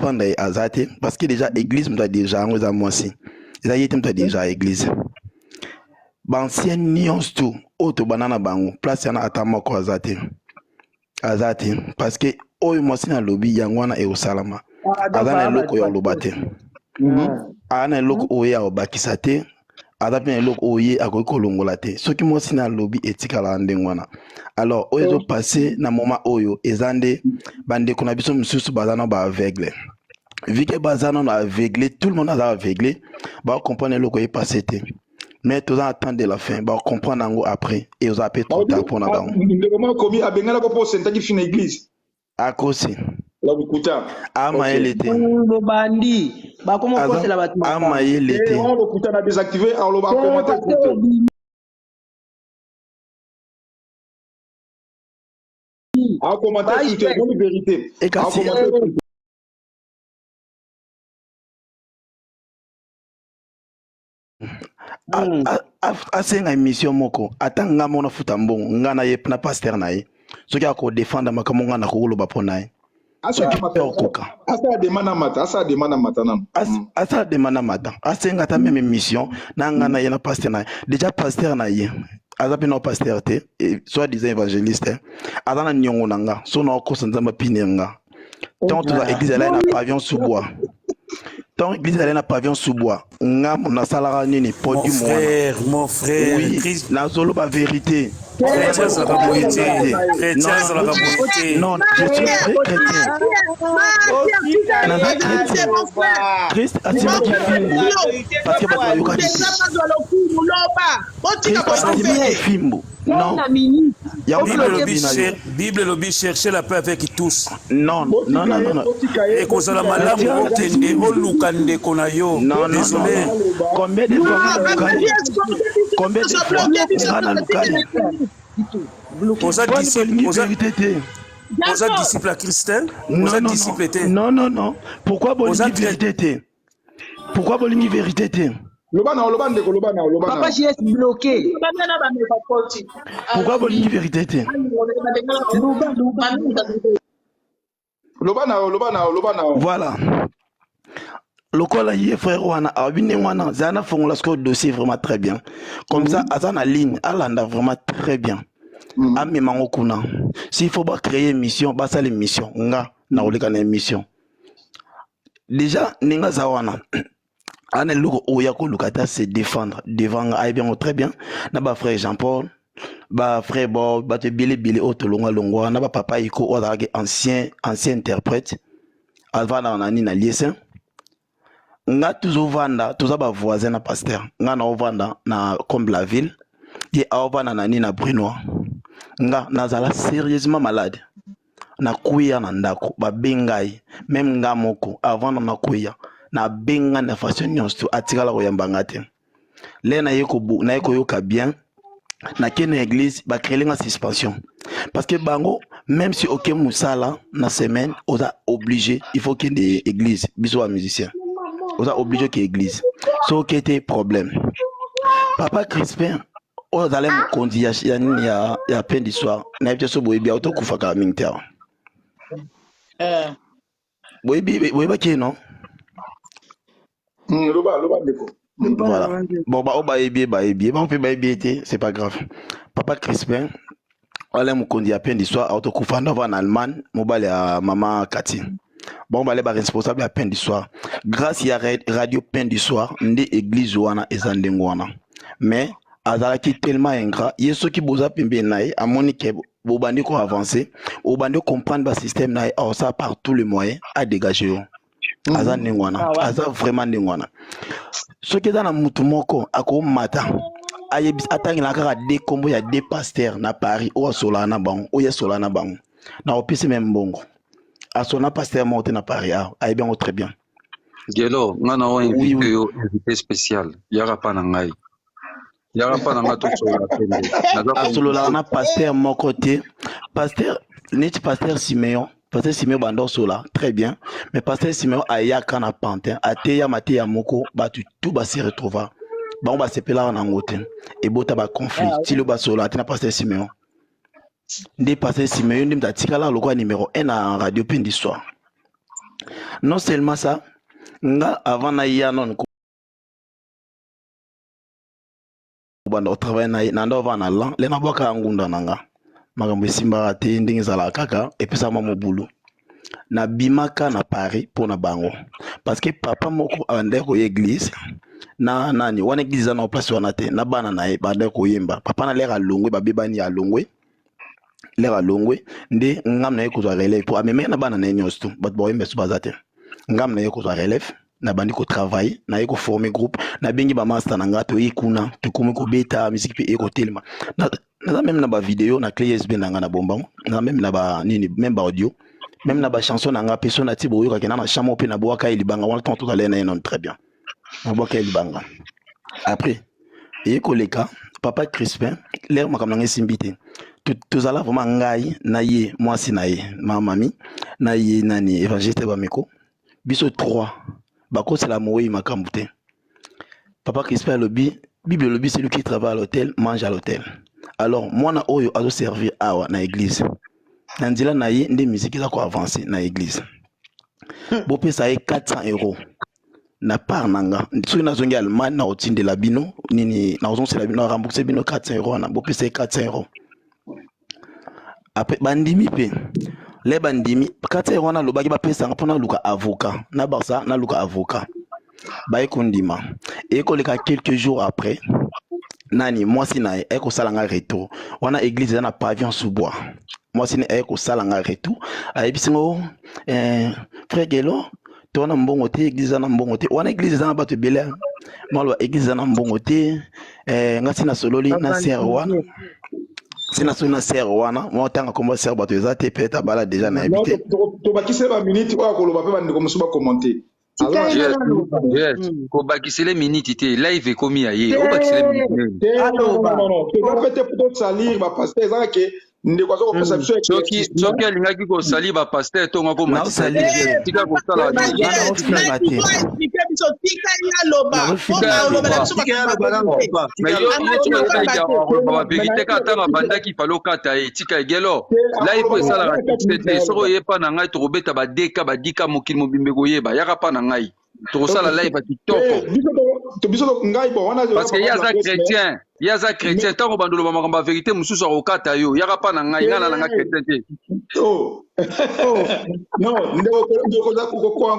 dépendre azate parce que déjà église m'ta déjà on a moi aussi ça y est m'ta déjà église bancien nions tout auto banana bango place yana atamoko azate parce que oyo moi na lobby yangwana e osalama azana eloko ya lobate ana eloko oya obakisa te aza pe eloko oye akoki kolongola te soki mwasi na lobby etikala ndenge wana alors oyo ezopase na moment oyo eza nde bandeko na biso mosusu baza na baaveugle vu que baza na aveugle tout le monde aza aveugle bakomprendre eloko eyepase te mais toza attendre de la fin bakomprendre yango après et oza pe trop tard mpona bango akosi amayele te amayele te asenga émission moko ata nga mona futa mbongo nga na ye na pasteur na ye soki akodefendre makambo nga na kokoloba mpo na ye asala demanda mata asenga ata meme émission na nga na ye na pasteur na ye déjà pasteur na ye aza mpe na pasteur te soit disant évangéliste aza na niongo na nga so na okosa nzambe apine nga tant toza église alaye na pavillon sous-bois tant église alaye na pavillon sous-bois nga nasalaka nini podium mon frère oui nazoloba vérité non, je suis vrai chrétien. Christ a dit parce que non. Bible lobby chercher la paix avec tous. Non. Et qu'on s'en a malade non. Combien de fois vous êtes disciple à Christ? Non. Pourquoi bolingi vérité? Pourquoi bolingi vérité? Papa, j'y est bloqué. Pourquoi bolingi vérité? Voilà. Lokola yé frère wana abine wana zana fongola ce dossier vraiment très bien comme ça azana ligne alanda vraiment très bien ami mango kuna s'il faut pas créer mission ba ça l'émission nga na oleka na émission déjà ninga zawana ana loko oya ko lukata se défendre devant ay bien très bien na ba frère Jean-Paul ba frère Bob ba te bilé otolonga longwa na ba papa iko ozaki ancien interprète avana na ni na liesen nga tuzovanda tuza ba voisin na pasteur nga na ovanda na comme la ville ye ovanda na ni na Brunois nga nazala sérieusement malade na kuya na ndako ba bengai même nga moko avant na kuya na benga na façon nyonso atikala ko yambanga te le na yeko yoka bien na kene église ba créer la suspension parce que bango même si aucun musala na semaine oza obligé il faut qu'il y ait église biso musicien vous êtes obligé que l'église. So qui était problème. Papa Crispin, vous allez me conduire il y a peine d'histoire. N'a pas so boy bien auto kufaka minter. Boy qui non? Voilà. Bon bah oba on peut baïbier c'est pas grave. Papa Crispin, vous allez me conduire à peine d'histoire auto kufanda en Allemagne, mobile à maman Cathy. Bon bah les responsable à peine du soir grâce à radio peine du soir ndé église wana ezandengwana mais azalaki tellement ingrat yeso ki boza pembe nae amoni ke bobandi ko avancer obandi comprendre ba système nae a ça par tous les moyens à dégager azandengwana aza vraiment ndengwana ce qui dans na mutu moko ako mata ayebis atangi na kaka de kombo ya de pasteur na Paris o solana bango o ya solana bango na opisi même bongo à son pasteur monté na Paris aïe bien très bien Gelo ngana o invité spécial yara pa na ngai to solo la na pasteur mon côté pasteur net pasteur Siméon Bando sola très bien mais pasteur Siméon aya kana pantin ateya mateya moko batu tout ba se retrouva ba on ba se pela na ngote et bota ba conflit tilo ba sola atina pasteur Siméon Ndé pasteur Siméon ndim tatikala lokwa numéro 1 na radio peine d'histoire. Non seulement ça, nga avant na ya non ko banda travail na ndo va na lan le na boka ngunda nanga makambo simba te ndingi zala kaka et puis ça mama bulu na bimaka na Paris pour na bango parce que papa moko ande ko église na nani wana église na place wana te na bana na e bande ko yemba papa na lera longwe babebani ya longwe lera longwe nde ngam na ko relève pour ameme na bana na nyosto bat boye mesu bazate ngam na ko relève na bandi ko travailler na ko former groupe na bengi ba master na ngato ikuna tukumi ko beta musique pe eko telema na même na ba vidéo na clé USB na ngana bombango na même na ba nini même ba audio même na ba chanson na nga peso na tibo yoka na chamo pe na boaka ilibanga wana tonto ta lena non très bien na boaka ilibanga après eko leka papa Crispin l'air makam na simbité tout ça là vraiment ngai na ye moi si na ye ma mami na ye nani évangéliste ba meko biso 3 bako c'est la moui makambo te papa Crispin lobby bible lobby c'est lui qui travaille à l'hôtel mange à l'hôtel alors moi na oyo azo servir awa na église nandila na ye nde musique za ko avancer na église bo pesa ye 400 € na part nanga soki nazongi Allemagne na otindela bino nini na ozonsela bino rembourser bino 400 € na bo pesa ye 400 €. Après bandimi pe les bandimi 400 € na lobaki ba pesa mpona luka avocat na barça na luka avocat ba ekondima et koleka quelques jours après nani moi si na eko salanga retour wana église na pavillon sous bois moi si na eko salanga retour ayebisingo frère Gelo tona mbongo te église na mbongo te wana église na bato belé malwa église na mbongo te ngasi na sololi na ser wana sina suna ser wana mo tanga komba ser bato ezate peta bala déjà na habité to bakise ba minute wa koloba pe bandi komusuba commenter yes ko bakisele minute te live ekomi aye o bakisele minute non to ba fete pour salir ba pasteur ezaka ke nde kwa soko pesa biso soki alingaki kosali ba pasteur tonga ko makisali tika kosala vérité katanga bandaki falokata ye tika egelo live esalaka te soko yepa na ngai tokobeta badeka badika mokili mobimbe koyeba yaka pa na ngai tokosala live ya kitoko parce que yaza chrétien ntango bandoloba makambo ya vérité mosusu akokata yo yaka pa na ngai ngai nanga chrétien te non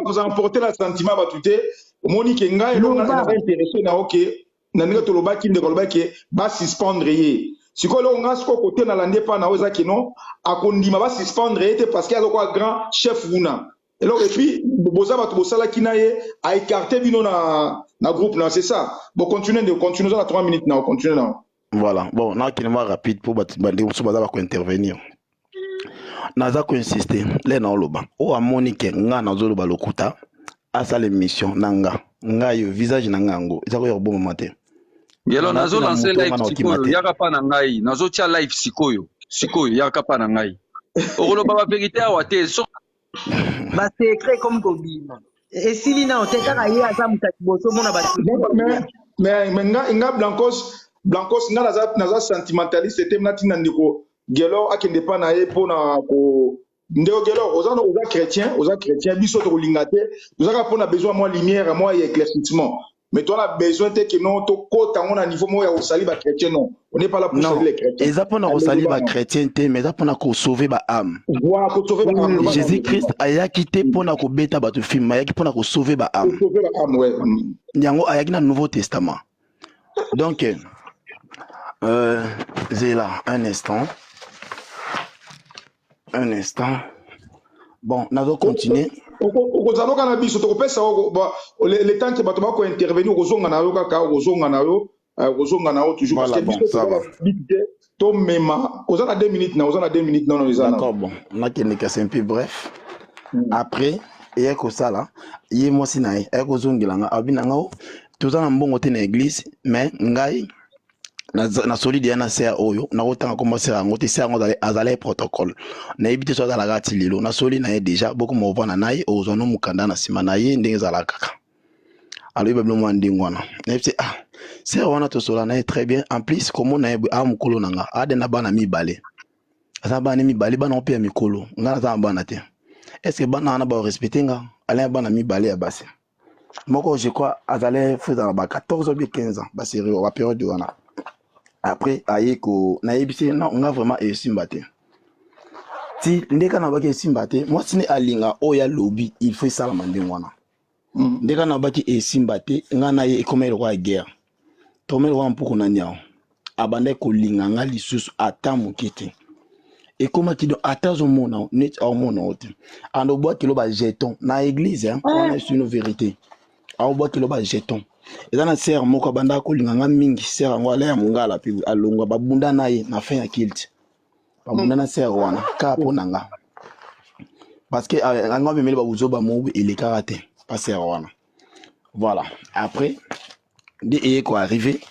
koza emporter la sentiment bato te omoni ke ngai elonga intéressé na oke na ndenge tolobaki ndeko alobaki basuspendre ye sikoyo eloko ngai sikoyo kote na landi epa na oyo ezaki non akondima basuspendre ye te parce que azokoya grand chef kuna eloko epuis boza bato bosalaki na ye aécarte bino na groupe na c'est ça bon continue oza na 3 minutes na continue na voilà bon nakilema rapide po bandi mosusu baza bakointervenir naza koinsiste le na oloba oyo amoni ke nga nazoloba lokuta asala émission na nga yo visage na nga yango eza koya kobomama te yelo nazolanse live sikoyo yaka pa na ngai nazotia live sikoyo yaka pa na ngai okoloba ba vérité awa te basekret comme kobima esili na otekaka ye aza mutaki boso mona mais nga blancos nga naza sentimentaliste te natina ndeko gelo akende pa na ye mpona ndeko gelo oza chrétien biso tokolinga te tozaka mpona besoin mwa lumière mwa ya éclaircissement mais toi on a besoin de que non to kota on a niveau moi ya osali ba chrétien non on n'est pas là pour sauver les chrétiens eza pona osali ba chrétien te mais eza pona ko sauver ba âme voilà ko sauver ba âme Jésus Christ ayaki te pona ko beta ba to film ayaki pona ko sauver ba âme ouais nyango ayaki na Nouveau Testament donc zela un instant bon nazo continuer okozaloka na biso tokopesa le temps ke bato bako intervenir okozonga na yo kaka okozonga na yo toujours parce que biso to mema oza na 2 minutes non eza d'accord bon nakende kasi un peu bref après eye kosala ye mwasi na ye ekozongela nga abinanga o toza na mbongo te na église mais ngai na solide ya na ser oyo na kotanga komba ser yango te ser yango azala protocole nayebi te so azalaka ti lelo na soli na ye déjà boko movana na ye ozwa no mokanda na nsima na ye ndenge ezalaka kaka alobi babilo mwa ndenge wana nayebi te ser wana tosola na ye très bien en plus komona ye mokolo na nga ade na bana mibale aza bana mibale bana ope ya mikolo nga naza na bana te est-ce que bana na ba respecter nga ala bana mi balé ya basi moko je crois azale faisant ba 14 ou 15 ans ba sérieux wa période wana après ayeko na yebisi na nga vraiment esimba te ti ndeka na baki esimba te moi sine alinga oya lobby il faut ça la manding wana ndeka na baki esimba te nga na ye ekomela kwa guerre tomela wa mpuku na nyao abanda kolinga nga lisusu ata mokete ekoma kido ata zo mona net hormone ote ando boa kilo ba jeton na église hein on est sur une vérité au boa kilo ba jeton eza na sœur moko abanda kolinga nga mingi sœur ngo ala ya mungala pi alongwa babunda na ye na fin ya kilt babunda na sœur wana ka pona nga parce que nga memeli ba uzoba mo ele karate pas sœur wana voilà après de eko arrivé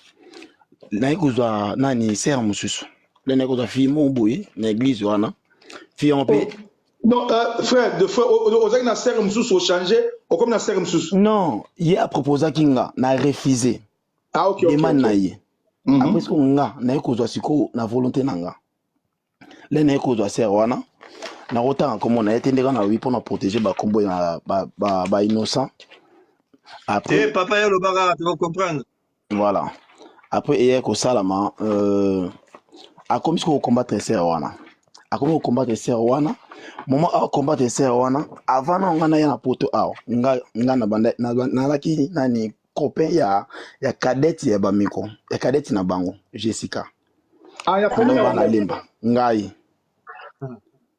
na ekozwa nani sœur mususu le na ekozwa fille mo boye na église wana fille on peut non frère de frère ozaki na sœur mususu au changer au comme na sœur mususu non ye a proposé kinga na refusé ah OK demande na ye après ce nga na ekozwa siko na volonté nanga le na ekozwa sœur wana na rota comme na etendeka na oui pour na protéger ba kombo na ba innocent après papa yo le baga tu vas comprendre voilà après hier ko salama a comme ce qu'on combattre sœur wana a comme combattre sœur wana moment a combattre sœur wana avant na ngana ya na poto aw nga na banda na laki nani copain ya cadette ya bamiko ya cadette na bango Jessica ah ya famille na limba ngai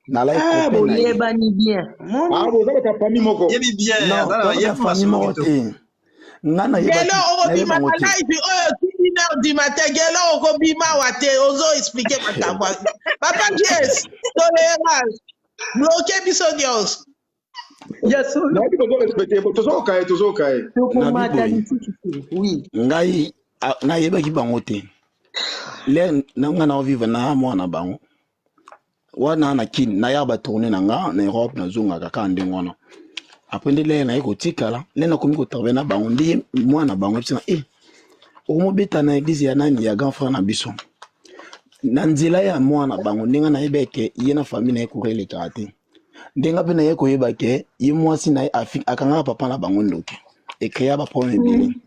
na la copain na yeba ni bien ah vous avez ta famille moko yebi bien non ya famille moko te ngana yeba gelo okobima na live oyo 1h du matin gelo okobima wate ozo expliquer makambo papa yes tolérance bloquer biso nyonso yes na biso zo respecter tozo kae oui ngai na yeba ki bango te le na ngana vivre na mwana bango wana na kin na ya ba tourner na nga na Europe na zunga kaka ndengwana après ndele na yeko tikala le na komi ko travailler na bango ndi mwana bango psina omo beta na église ya nani ya grand frère na biso na nzela ya mwana bango ndinga na yebeke ye na famille na yeko rele kate ndinga pe na yeko yebake ye mwasi na akanga papa na bango ndoke e créer ba problème bili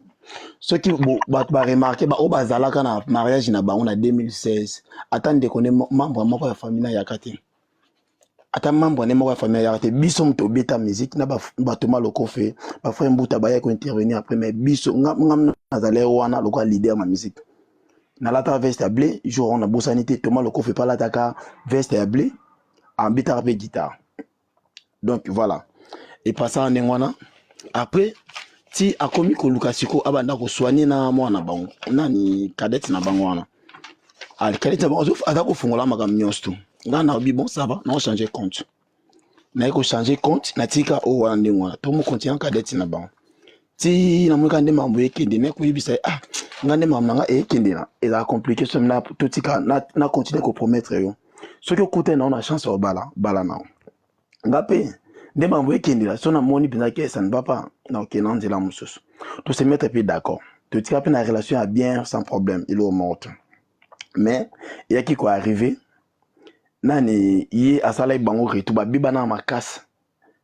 ceux qui ba remarquer ba obazalaka na mariage na bango na 2016 attendre qu'on est membre moko ya famille na yakate ata membre ne moko ya famille yakate biso mto beta musique na ba toma loko fe ba frère mbuta ba ya ko intervenir après mais biso ngam nazale wana loko leader ma musique na lata veste ya blé jour on a bosanité toma loko fe pas lataka veste ya blé en guitare pe guitare donc voilà et passant en ngwana après ti akomi ko lukasiko abanda ko soigner na mwana bango nani cadette na bango wana al cadette bango aza ko fungola makam nyonso nga na bi bon ça va na changer compte na ko changer compte na tika o wana ndingwa to mo continue cadette na bango ti na mo kande mambo ekende ne ko yibisa ngande mamna nga ekende na eza compliqué so na to tika na continuer ko promettre yo so que côté na on a chance au bala na ngape nde mambo ekende la so na moni pena ke ça ne va pas na ke nan la mususu to se mettre puis d'accord to tika pe na relation à bien sans problème il est mort mais il y a qui quoi arrivé nani ye asala bango retu ba biba na makasi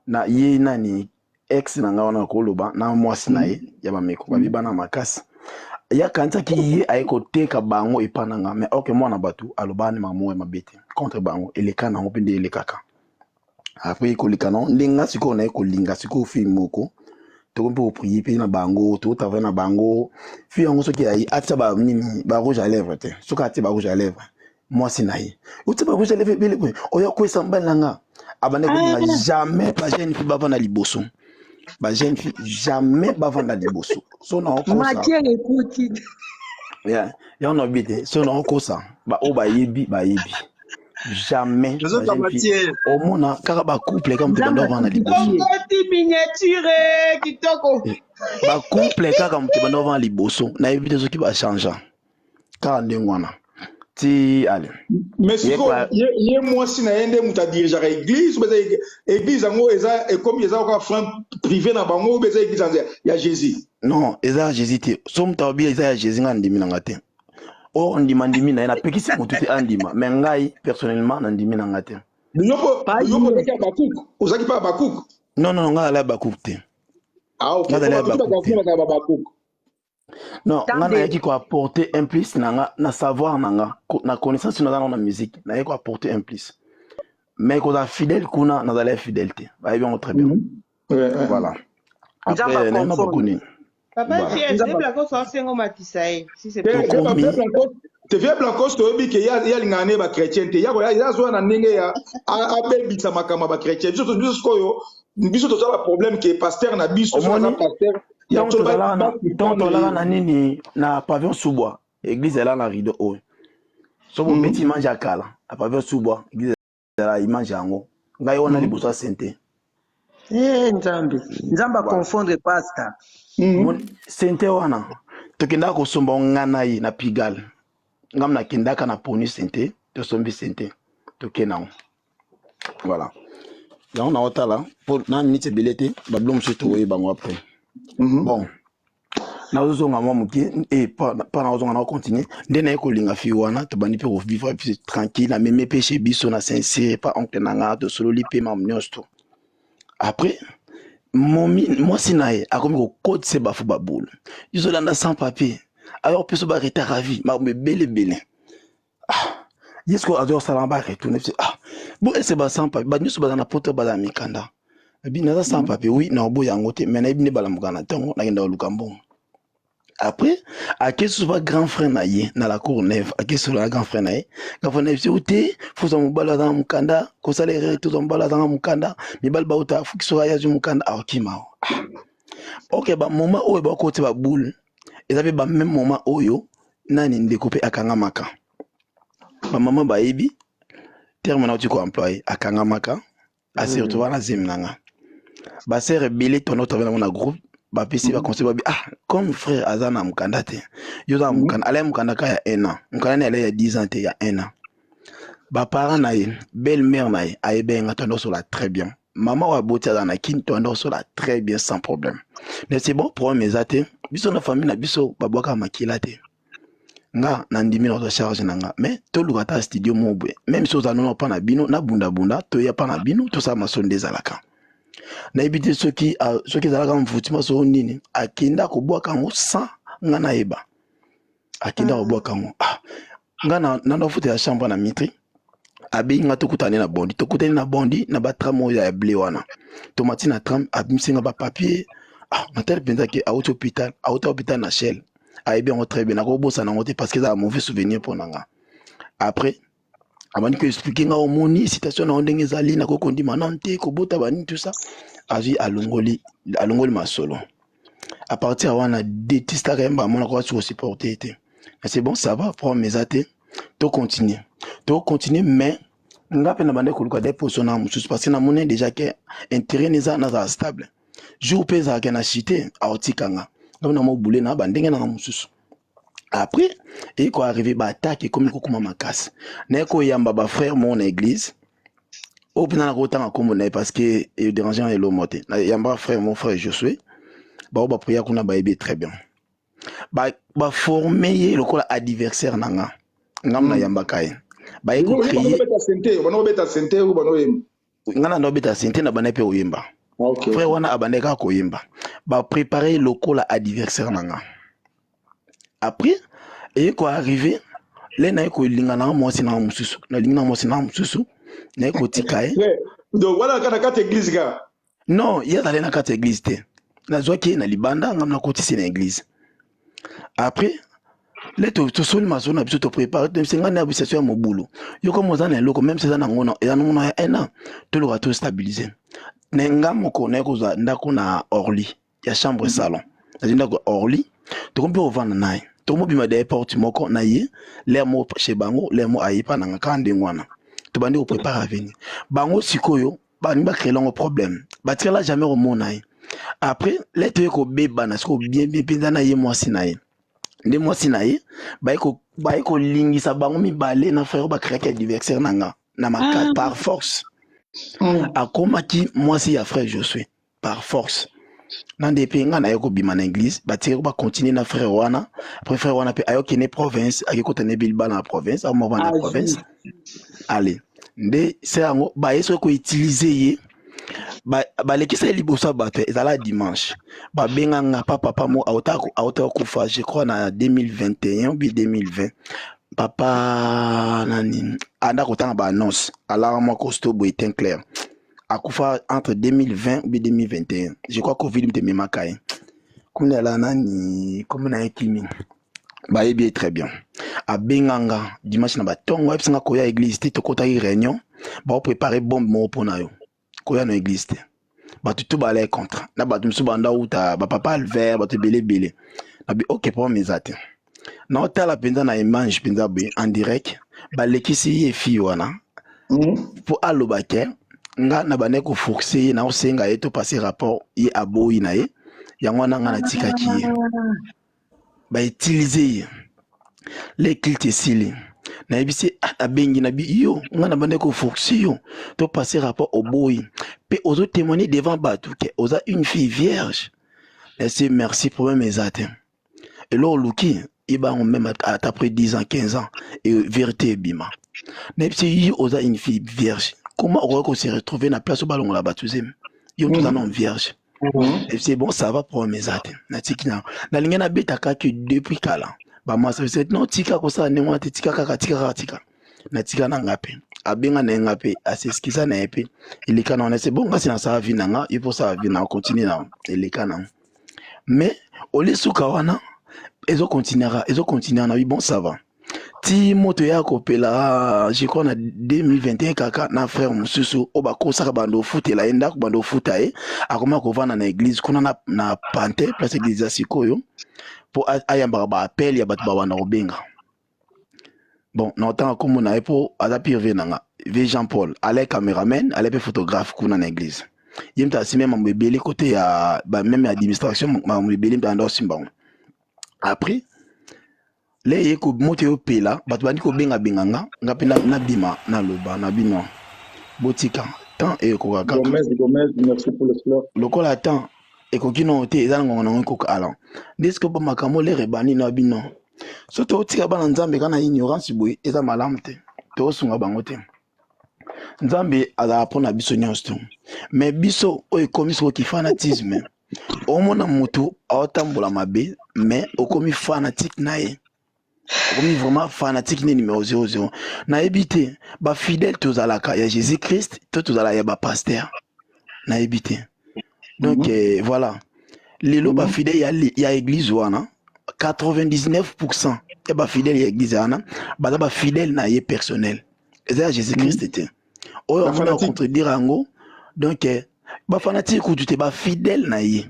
na ye nani ex na nga wana ko loba na mwasi na ye ya ba meko ba biba na makasi ya kanta ki ye ayeko teka bango epananga mais OK moi na batu aloba ni mamoe mabete contre bango eleka na ngopende elekaka après kolikana ndinga siko na ekolinga siko fi moko to ko prier pe na bango to travailler na bango fi yango soki ayi atsa ba nini ba rouge à lèvres te soka atsa ba rouge à lèvres moi sinayi utsa ba rouge à lèvres bele ko oya ko sambala nga abane ko jamais ba jeune fi bava na liboso ba jeune fi jamais bava na liboso so na ko ça matière écoute ya on obite so na ko ça ba o ba yebi jamais au monde car ba couple comme tu dois vendre liboso miniature kitoko ba couple car comme tu dois vendre liboso na éviter ce qui va changer car ndengwana ti allez mais si ye moi si na yende muta dirigeant église ou église ngo eza et comme eza ko franc privé na bango ou eza église ya Jésus non eza Jésus ti somme tabi eza ya Jésus ngandimi na ngate o ndima ndimi na pekisi motuti andima mais ngai personnellement na ndimi na ngate Ozaki pas Bakouk. Non, nga la Bakouk. Ah, ok. Non, nga yaki ko apporter un plus na savoir na connaissance na la musique, na yaki ko apporter un plus. Mais qu'on a fidèle kuna na la fidélité. Bah bien très bien. Voilà. Après na pas connu. Papa si est Blanco so sengo matisae si c'est pas. Te viens Blanco to bi ke ya lingane ba chrétien te ya zo na ndenge ya abebisa makama ba chrétien. Biso koyo biso to za problème que pasteur na biso so na pasteur. Tant là na nini na pavillon sous-bois église là na rideau haut so bon petit mange à kala à pavillon sous-bois église là il mange yango ngai wana liboso sente nzamba confondre pasteur sente wana tokenda ko somba ngana yi na pigal ngam na kindaka na poni sente to sombi sente tokena voilà donc na otala pour na minute belete bablom surtout oui bango après. Bon, na ozonga mwa muki et pas na ozonga na continuer ndena eko linga fi wana to bandi pe vivre plus tranquille na même péché biso na sincère pas oncle nanga to solo li pe mamnyosto. Après moi sinae akomi ko code se bafu baboule. Ils ont sans papier. Alors peut se barrer ravi, ma belle. Ah, yesko adore salamba retourner. Ah, bon c'est ba sans papier, ba nyuso ba na poto ba na mikanda. Binaza sans papier, oui, na obo yangote, mais na ibine balamukana tango na genda lukambon. Après, à quel soit grand frère naïe na la Courneuve, à quel soit grand frère naïe, grand frère naïe c'est outé, faut son bala dans mukanda, ko salaire tout son bala dans mukanda, mi bal bauta faut qu'il soit ya mukanda a okima. OK, ba moment oyo ba côté ba boule, et ça fait ba même moment oyo nani ndécoupé akanga maka. Ba maman ba ebi terme na tu ko employé akanga maka, assez retrouver na zemnanga. Ba sœur belé ton autre dans mon groupe ba pesi ba conseil ba comme frère azana mukanda te yo za mukanda ale mukanda ka ya 1 an mukanda ne ale ya 10 ans te ya 1 an ba parents na ye belle mère na ye ayebenga tondo sur la très bien maman wa botia na kin tondo sur la très bien sans problème mais c'est bon pour mes athées biso na famille na biso ba boka makila te nga na ndimi na charge nanga mais to lukata studio mobwe même si ozana pas na bino na bunda to ya pa na bino to sa masonde zalaka na ibite soki zalaka mvutima so nini akinda ko bwaka ngo sans ngana eba akinda ko bwaka ngo ngana na futa ya chambre na mitri abi nga tokutane na bondi na ba tramo ya blé wana tomati na tram abimsinga ba papier na tel penza ke auto hôpital na Shell ayebi ngo très bien na ko bossa na ngote parce que ça a mauvais souvenir pour nanga après avant que expliquer nga omoni citation na ndenge zali na ko kondima nante ko bota bani tout ça azi alongoli masolo à partir wana détista quand même mon ko sur supporter été c'est bon ça va pour mes athées to continuer mais nga pe na bande ko luka des positions na mususu parce que na monnaie déjà que intérêt neza na stable jour pesa ka na cité a otikanga donc na mo boulé na bandenge na mususu. Après, il faut arriver à attaquer comme il faut makasi. Neko yamba ba frère mon église. Au final na kota comme on parce que il dérangeant et l'homme monté. Yamba frère mon frère Josué. Ba prière kuna ba ébé très bien. Ba former le col adversaire nanga. Ngam na yamba kai. Ba eko crier. Bano beta sente ou bano yem. Ngana no beta sente na bana pe oyemba. OK. Frère wana abandeka ko yemba. Ba préparer le col adversaire nanga. Après, et quoi arrivé, les naïs ko lingana moi c'est na mususu, na lingana moi c'est na mususu, naïs ko tikae. Donc voilà quand la carte église ga. Non, il y a dans la carte église te. Na zo ki na libanda ngam na koti c'est na église. Après, les to sol mazo na biso to prépare, c'est ngana biso ya mobulu. Yo comme ozana loko même c'est na ngona, et na ngona ya 1 an, to lo to stabiliser. Na ngam ko na ko za ndako na Orly, ya chambre salon. Na ndako Orly. To kompe ovana naye to mo bima de porte moko na ye les mo chez bango les mo ayipa na ngakande ngwana to bandi ko préparer venir bango sikoyo bani ba créer un problème ba tira jamais au mon naye après les to ko beba na siko bien penza na ye moi sinaye nde moi sinaye ba ko lingisa bango mi balé na frère ba créer adversaire nanga na makata par force akoma ki moi si ya frère Josué par force. Dans des pays, on a bima na église, on va continuer na frère wana. Après frère wana pe ayo kene province, ayo kotane bilba na province, a mova na province. Allez, nde se yango bayeso koutilize ye balekisa ye liboso ya bato ezala dimanche babenganga papa mo auta kufa je crois na 2021 ou bien 2020 papa nani anda kotanga baannonce alara mwa costaud boye teint clair akufa entre 2020 ou bien 2021 je crois covid mte memaka ye komina ala nani komina ye kimi bayebi très bien abenganga dimanche na batongo ebisinga koya église te tokotaki réunion baopréparer bombe moko mpona yo koya na église te bato to balai contre na bato mosusu banda uta bapapa alvert bato ebele nabi ok problème eza te naotala mpenza na image mpenza boye en direct balekisi ye fi wana mpo aloba ke nga na bande koforce ye naosenga ye to passe rapport ye aboyi na ye yango wana nga natikaki ye bautilize ye lekilte esili nayebisi abengi nabi yo nga na bande koforce yo to passe rapport oboyi mpe ozo témoigner devant bato ke oza une fille vierge merci problème eza te elo oluki ibango même après 10 ans 15 ans et vérité ebima nayebisi yo oza une fille vierge comment on se retrouver na place au ballon la batuzem yo toza non vierge et c'est bon ça va problème eza te natiki na linga na betaka que depuis kala moi c'est non tika ko ça ne moi tika kaka natika na ngape abenga na ngape aseskiza na epe ilika na c'est bon ngasi na ça vie nanga il faut ça vie na continuer na ilika na mais ole suka wana ezo continuera na oui bon ça va ti moto ya kopela je crois na 2021 kaka na frère mususu oba kosaka bando futela enda bando futa e akoma kovana na église kuna na pante place église ya sikoyo po ayamba ba appel ya bato ba na obenga bon na otanga komona e po aza pire nanga ve Jean Paul ale cameraman ale pe photographe kuna na église yimta si même mbebele côté ya ba même administration mbebele mtanda osimbango après le yeko moto yo pela bato bandi ko benga benganga ngapi na bima na loba na bino botika tant e ko kaka merci pour le fleur lokola tant e ko kino te ezana ngona ko ala desko ba makamo le rebani na bino soto otika bana nzambe kana ignorance boy eza malamu te to sunga bango te nzambe ala pona biso nyonso mais biso o ekomiso ki fanatisme omona mutu aotambola mabe mais okomi fanatique nae okomi vraiment fanatique ne numéro 00 na ebité ba fidèle tozalaka ya Jésus Christ tozala ya ba pasteur na ebité donc voilà lelo ba fidèle ya église wana 99% ya ba fidèle ya église wana ba fidèle na ye personnel eza Jésus Christ était oyo on va contredire ango donc ba fanatique ou tu ba fidèle na ye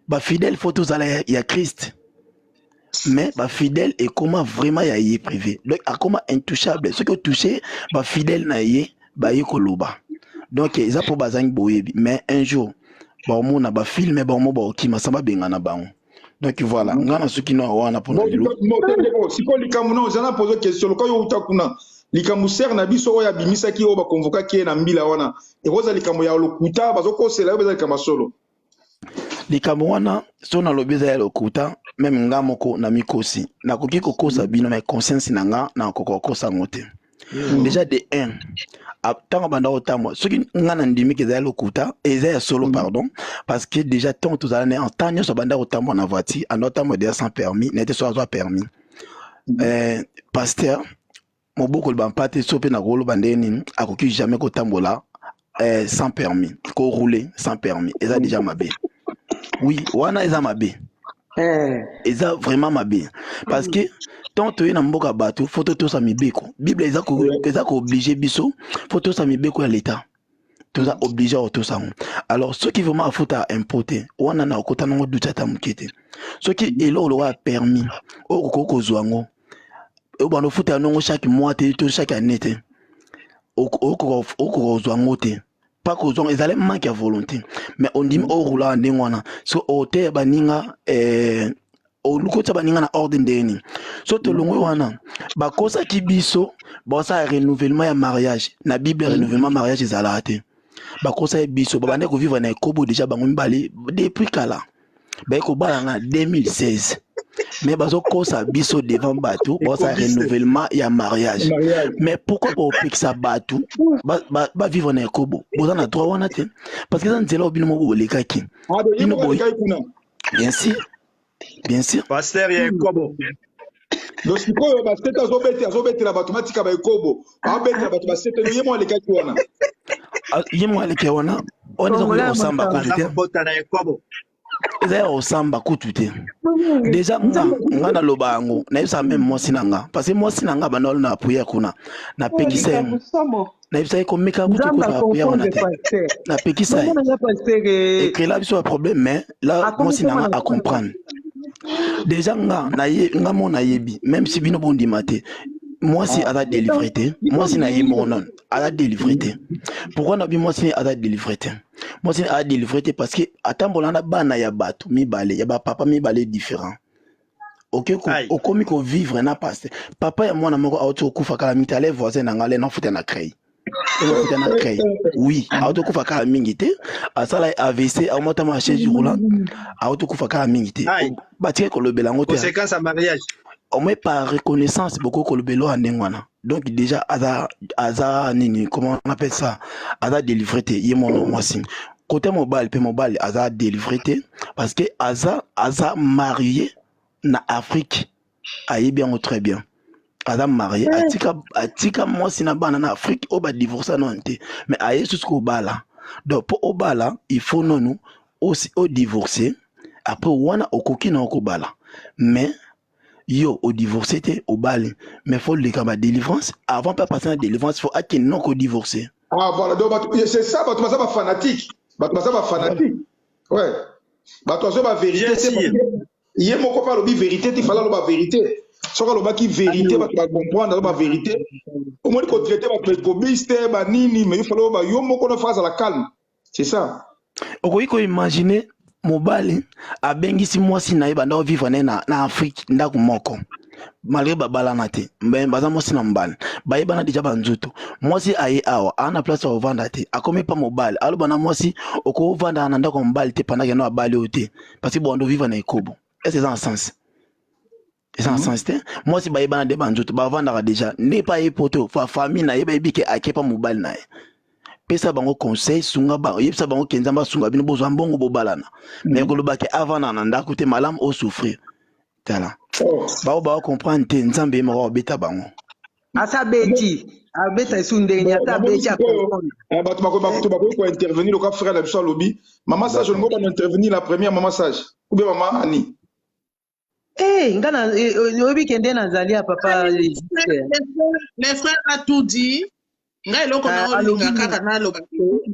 ba fidèle photos à la Christ mais ba fidèle et comment vraiment ya ye privé donc a comment intouchable ce que touché ba fidèle na ye ba ye koloba donc ils a pour bazang boyebi mais un jour ba mona ba film ba mo ba okima samba benga na bango donc voilà ngana ceux qui n'ont wana pour nous si ko likamu na ozana poser question ko yo utakuna likamu ser na biso oya bimisa ki o ba convoquer ki na mbila wana e roza likamu ya lokuta bazoko sela beza likamu solo likamu wana so na lobeza ya lokuta même nga moko na mikosi na koki kokosa bino mais conscience na nga na kokosa ngote déjà de 1 tant banda otamo ce qui nga na ndimi ke za lokuta eza ya solo pardon parce que déjà tant tous allez en temps so banda otamo na voiture en otamo déjà sans permis n'était soit permis pasteur moboko le bampate sope na rolo bandeni akoki jamais kotambola sans permis ko rouler sans permis eza déjà mabe oui wana eza mabe eza vraiment mabe parce que tant tu es na mboka bato photo to sa mibeko bible eza ko obliger biso photo sa mibeko ya l'état tout ça obligé au tout ça alors ceux qui vraiment afuta importer wana na okota nango dutata mukete ceux qui elo lo a permis o ko zwango o bano futa nango chaque mois te to chaque année te o ko zwango te pas que ils allaient manquer à volonté mais on dit au roulant ndengwana so hotel baninga o lukota baninga na ordre ndeni so to longo wana ba kosa kibiso ba sa renouvellement ya mariage na bible renouvellement mariage ezalate ba kosa biso ba bande ko vivre na ekobo déjà bango mbali depuis kala ba ko bala na 2016 mais bazo kosa biso devant bateau ça renouvellement ya mariage mais pourquoi pas opekisa bateau ba vivre na ekobo boza na droit wana te parce que ça nzela obino mo bolekaki bien sûr pasteur ya ekobo donc sikoyo basete azobetela bato matika ba ekobo abetela bato basete yemo alekaki wana yemo aleki wana on est au samba bota na ekobo eza au samba kutu te déjà nga na lobango na yebisa même moi sinanga parce que moi sinanga banolo na apuya kuna na pekisa na yebisa ko meka kutu ko apuya wana te na pekisa et que là biso problème mais là moi sinanga à comprendre déjà nga mo na yebi même si bino bondi maté moi si ada délivré moi si na yemo non ada délivré pourquoi na bi moi si ada délivré moi si ada délivré parce que atambola na bana ya bato mi balé ya ba papa mi balé différent OK ko komi ko vivre na passe papa ya mwana moko auto kufa kala mitale voisin na ngale na futa na crey oui auto kufa kala mingité asala AVC au mota ma chaise roulant auto kufa kala mingité batie ko lobelango te conséquence à mariage au moins par reconnaissance beaucoup ko lobelo andengwana donc déjà aza nini comment on appelle ça aza délivré yemo moi si côté mobile aza délivré parce que aza marié na Afrique aye bien très bien aza marié atika moi si na bana na Afrique o ba divorcer non te mais aye jusqu'au bala donc pour au bala il faut non aussi au divorcer après wana okoki na okobala mais yo au divorcé au bal mais faut le cas délivrance avant pas passer la délivrance faut qu'il non qu'au divorcé voilà donc c'est ça bato ça fanatique ouais bato ça ba vérité yé moko pa lobi vérité il fallait la vérité soka loba ki vérité bato ba comprendre la vérité au moins ko traiter bato ko biste ba nini mais il fallait ba yo moko na face à la calme c'est ça okoki ko imaginer mobali abengisi mwasi na ye banda vivre na Afrique ndako moko malgré babala na te mbe baza mwasi na mbali bayeba na deja banzuto mwasi aye awa ana place au vanda te akomi pa mobali aloba na mwasi oko vanda na ndako mbali te pendant no abali ote parce que bondo vivre na ekobo est-ce ça en sens te mwasi bayeba na de banzuto ba vanda déjà ne pas e poto fa famille na ye bayebi ke akepa mobali na ye pesa bango conseil sunga ba yebisa bango kenzamba sunga bino bozwa mbongo bobalana mais ko lobaki avant na ndako te malam au souffrir tala ba comprendre te nzambe mo beta bango asa beti abeta sundenya ta beti bato bako ko intervenir le frère la biso lobby maman sage ngo ba intervenir la première maman sage ou bien maman Annie ngana obi kende na zalia papa les frères a tout dit ngai loko na olinga kaka na loba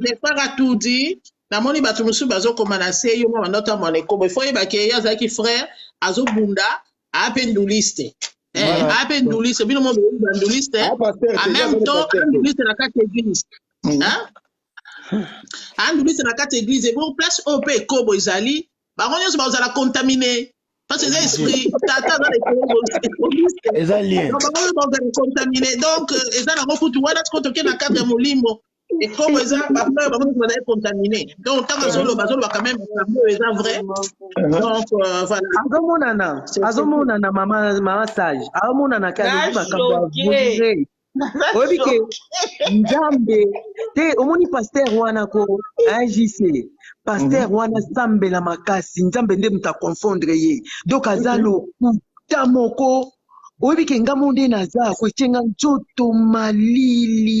les frères a tout dit na moni bato musu bazo komana se yo mama nota mone ko faut y baké ya zaki frère azo bunda apenduliste apenduliste bino mo banduliste en même temps anduliste na carte église anduliste na carte église et bon place au pe kobo izali ba ngonyo ba za la contaminer parce que l'esprit tata dans les ezali contaminé donc eza na mofutu wana tikotoke na cadre molimo et comme eza ba frère ba va être contaminé donc tant que bazolo quand même eza vrai donc voilà azomonana mama sage azomonana kali makambo obi ke nzambe te omoni pasteur wana ko agissé pasteur wana sambela makasi nzambe nde muta confondre ye donc azalo kuta moko obi ke ngamonde naza ko chenga njoto malili